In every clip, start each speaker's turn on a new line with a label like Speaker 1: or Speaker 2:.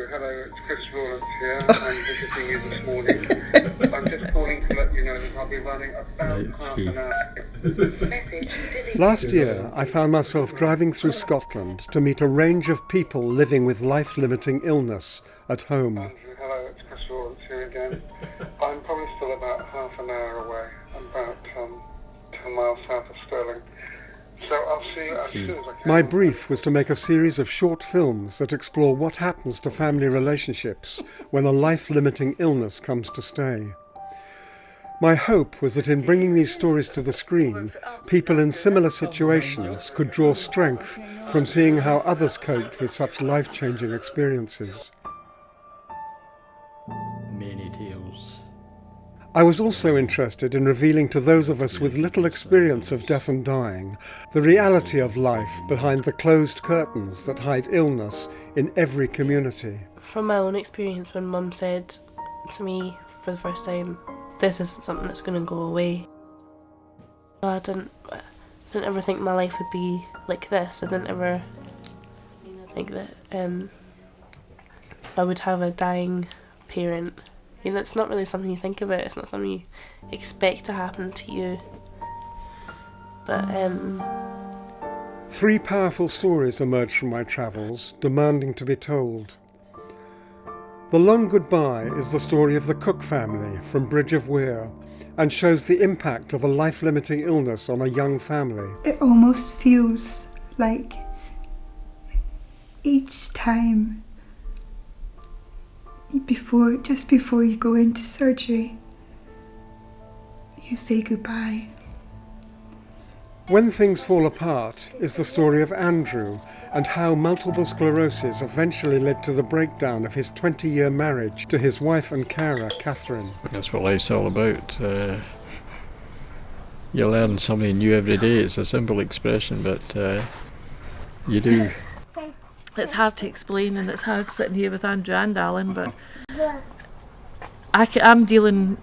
Speaker 1: Andrew, hello, it's Chris Rawlins here. I'm visiting you this morning. I'm just calling to let you know that I'll be running about half an hour.
Speaker 2: Last year, I found myself driving through Scotland to meet a range of people living with life-limiting illness at home.
Speaker 1: Andrew, hello, it's Chris Rawlins here again. I'm probably still about half an hour away. I'm about 10 miles south of Stirling. So I'll see you as soon as I can.
Speaker 2: My brief was to make a series of short films that explore what happens to family relationships when a life-limiting illness comes to stay. My hope was that in bringing these stories to the screen, people in similar situations could draw strength from seeing how others coped with such life-changing experiences.
Speaker 3: Many tales.
Speaker 2: I was also interested in revealing to those of us with little experience of death and dying the reality of life behind the closed curtains that hide illness in every community.
Speaker 4: From my own experience, when Mum said to me for the first time, this isn't something that's going to go away, I didn't ever think my life would be like this. I didn't ever think that I would have a dying parent. You know, it's not really something you think about, it's not something you expect to happen to you. But
Speaker 2: Three powerful stories emerged from my travels, demanding to be told. The Long Goodbye is the story of the Cook family from Bridge of Weir and shows the impact of a life-limiting illness on a young family.
Speaker 5: It almost feels like each time just before you go into surgery, you say goodbye.
Speaker 2: When Things Fall Apart is the story of Andrew and how multiple sclerosis eventually led to the breakdown of his 20-year marriage to his wife and carer, Catherine.
Speaker 3: That's what life's all about. You learn something new every day. It's a simple expression, but you do.
Speaker 6: It's hard to explain, and it's hard sitting here with Andrew and Alan, but I can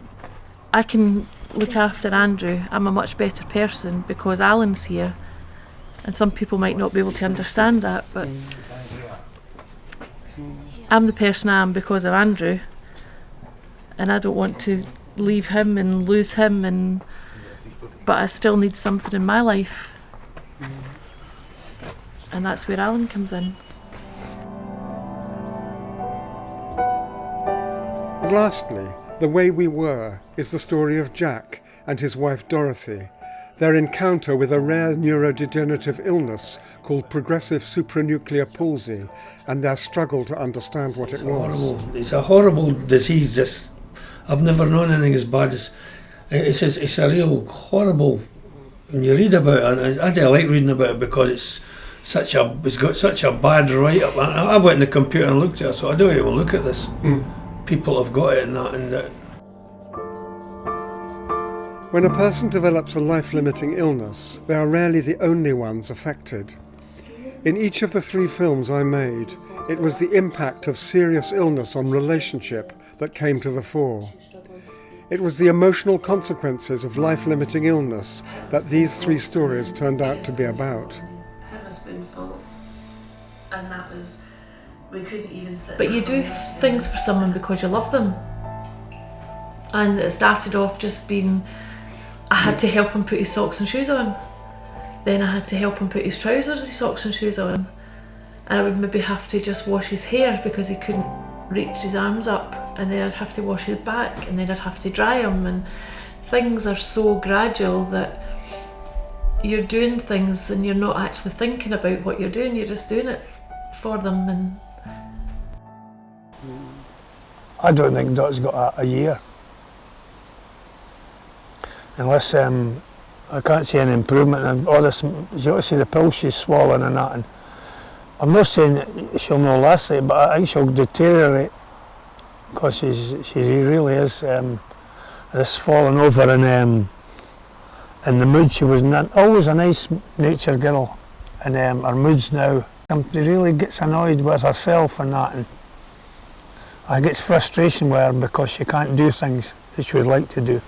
Speaker 6: look after Andrew. I'm a much better person because Alan's here, and some people might not be able to understand that, but I'm the person I am because of Andrew, and I don't want to leave him and lose him, but I still need something in my life, and that's where Alan comes in.
Speaker 2: Lastly, The Way We Were is the story of Jack and his wife Dorothy, their encounter with a rare neurodegenerative illness called progressive supranuclear palsy, and their struggle to understand what it was.
Speaker 7: It's a horrible disease. I've never known anything as bad as it's a real horrible. When you read about it, I like reading about it because it's got such a bad write-up. I went on the computer and looked at it, so I don't even look at this. People have got it and that.
Speaker 2: When a person develops a life-limiting illness, they are rarely the only ones affected. In each of the three films I made, it was the impact of serious illness on relationship that came to the fore. It was the emotional consequences of life-limiting illness that these three stories turned out to be about.
Speaker 6: Have a spoonful, and that was. We couldn't even sit. But you do things for someone because you love them. And it started off just being, I had to help him put his socks and shoes on. Then I had to help him put his trousers, his socks and shoes on. And I would maybe have to just wash his hair because he couldn't reach his arms up. And then I'd have to wash his back, and then I'd have to dry him. And things are so gradual that you're doing things and you're not actually thinking about what you're doing, you're just doing it for them. And
Speaker 7: I don't think Dot's got a year. Unless I can't see any improvement. And all this, you got to see the pills she's swallowing and that. And I'm not saying that she'll not last it, but I think she'll deteriorate because she really is this falling over in the mood. She was always a nice natured girl, and her moods now. She really gets annoyed with herself and that. And I get frustration with her because she can't do things that she would like to do.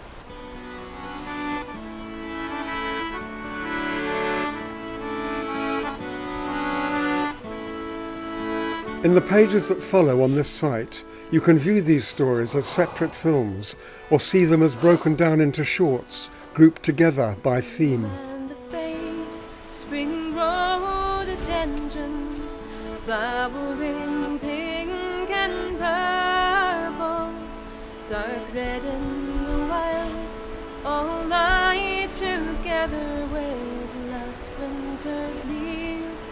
Speaker 2: In the pages that follow on this site, you can view these stories as separate films or see them as broken down into shorts, grouped together by theme.
Speaker 8: And the fade, spring rhododendron, flowering pink and purple, dark red in the wild, all lie together with last winter's leaves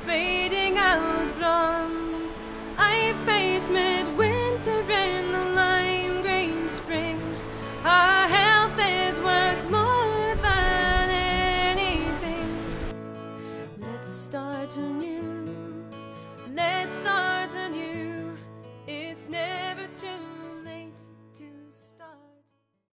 Speaker 8: fading out bronze. I face midwinter in the lime green spring. Our